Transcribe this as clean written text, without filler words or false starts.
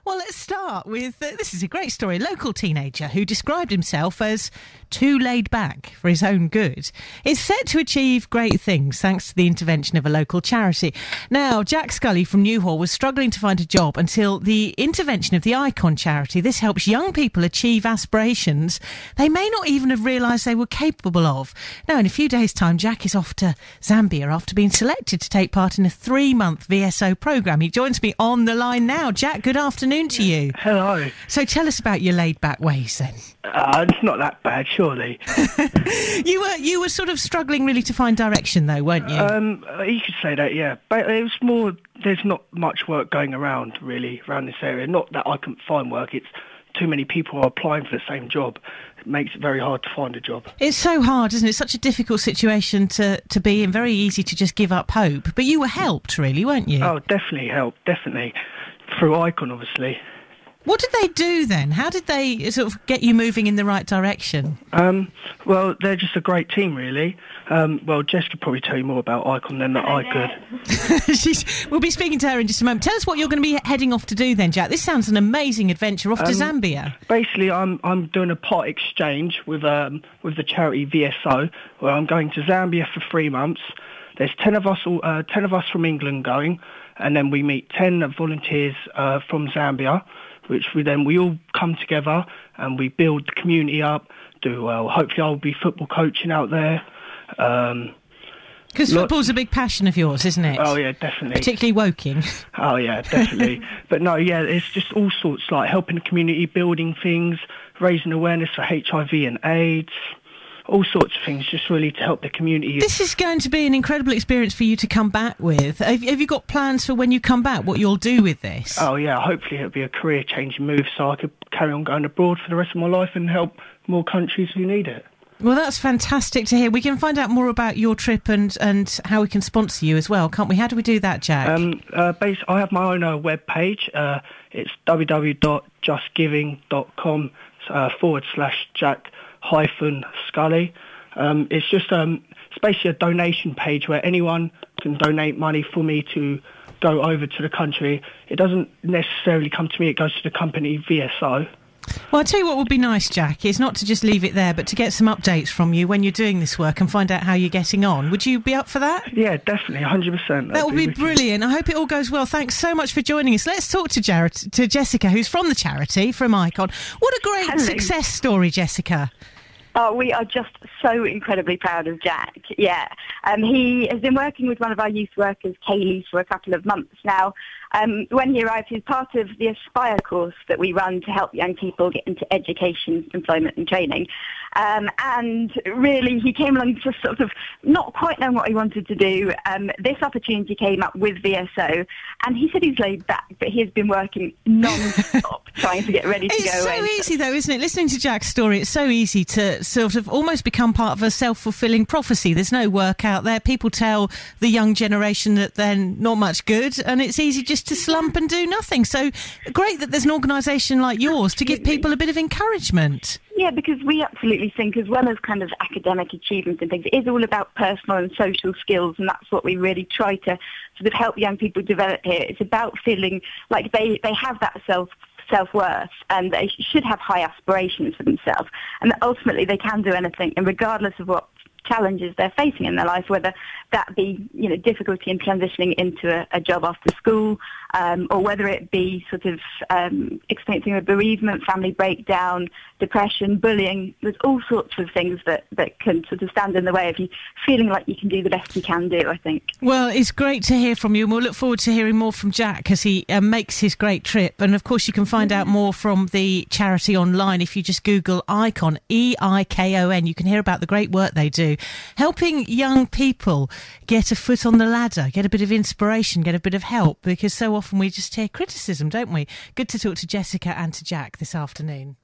Well, let's start with, this is a great story. A local teenager who described himself as too laid back for his own good is set to achieve great things thanks to the intervention of a local charity. Now, Jack Scully from Newhall was struggling to find a job until the intervention of the Icon charity. This helps young people achieve aspirations they may not even have realised they were capable of. Now, in a few days' time, Jack is off to Zambia after being selected to take part in a 3-month VSO programme. He joins me on the line now. Jack, good afternoon to you. Hello. So tell us about your laid-back ways then. It's not that bad, surely. You were sort of struggling really to find direction though, weren't you? You could say that, yeah. But it was more, there's not much work going around, really, around this area. Not that I couldn't find work, it's too many people are applying for the same job. It makes it very hard to find a job. It's so hard, isn't it? It's such a difficult situation to be in, very easy to just give up hope. But you were helped, really, weren't you? Oh, definitely helped, definitely. Through Icon, obviously. What did they do then? How did they sort of get you moving in the right direction? Well, they're just a great team, really. Well, Jess could probably tell you more about Icon than that I could. We'll be speaking to her in just a moment. Tell us what you're going to be heading off to do then, Jack. This sounds an amazing adventure, off to Zambia. Basically, I'm doing a part exchange with the charity VSO, where I'm going to Zambia for 3 months. There's 10 of us from England going, and then we meet 10 volunteers from Zambia, which we all come together and we build the community up, do well. Hopefully I'll be football coaching out there. Because football's a big passion of yours, isn't it? Oh, yeah, definitely. Particularly Woking. Oh, yeah, definitely. But no, yeah, it's just all sorts, like helping the community, building things, raising awareness for HIV and AIDS, all sorts of things, just really to help the community. This is going to be an incredible experience for you to come back with. Have you got plans for when you come back, what you'll do with this? Oh, yeah, hopefully it'll be a career-changing move so I could carry on going abroad for the rest of my life and help more countries who need it. Well, that's fantastic to hear. We can find out more about your trip and how we can sponsor you as well, can't we? How do we do that, Jack? I have my own web page. It's www.justgiving.com/Jack-Scully. It's just it's basically a donation page where anyone can donate money for me to go over to the country. It doesn't necessarily come to me, it goes to the company VSO. Well, I'll tell you what would be nice, Jack, is not to just leave it there, but to get some updates from you when you're doing this work and find out how you're getting on. Would you be up for that? Yeah, definitely, 100%. That would be brilliant. I hope it all goes well. Thanks so much for joining us. Let's talk to Jessica, who's from the charity, from Icon. What a great success story, Jessica. Oh, we are just so incredibly proud of Jack. Yeah. He has been working with one of our youth workers, Kaylee, for a couple of months now. When he arrived, he was part of the Aspire course that we run to help young people get into education, employment and training. And really, he came along just sort of not quite knowing what he wanted to do. This opportunity came up with VSO, and he said he's laid back, but he has been working non-stop trying to get ready to go away. It's so easy, though, isn't it? Listening to Jack's story, it's so easy to sort of almost become part of a self-fulfilling prophecy. There's no work out there. People tell the young generation that they're not much good, and it's easy just to slump and do nothing. So great that there's an organisation like yours to give people a bit of encouragement. Yeah, because we absolutely think, as well as kind of academic achievements and things, it is all about personal and social skills, and that's what we really try to sort of help young people develop here. It's about feeling like they have that self-worth, and they should have high aspirations for themselves, and that ultimately they can do anything, and regardless of what challenges they're facing in their life, whether that be, difficulty in transitioning into a job after school, or whether it be sort of experiencing a bereavement, family breakdown, depression, bullying. There's all sorts of things that can sort of stand in the way of you feeling like you can do the best you can do, I think. Well, it's great to hear from you, and we'll look forward to hearing more from Jack as he makes his great trip. And of course, you can find out more from the charity online if you just Google Icon, EIKON. You can hear about the great work they do, helping young people get a foot on the ladder, get a bit of inspiration, get a bit of help, because so often we just hear criticism, don't we? Good to talk to Jessica and to Jack this afternoon.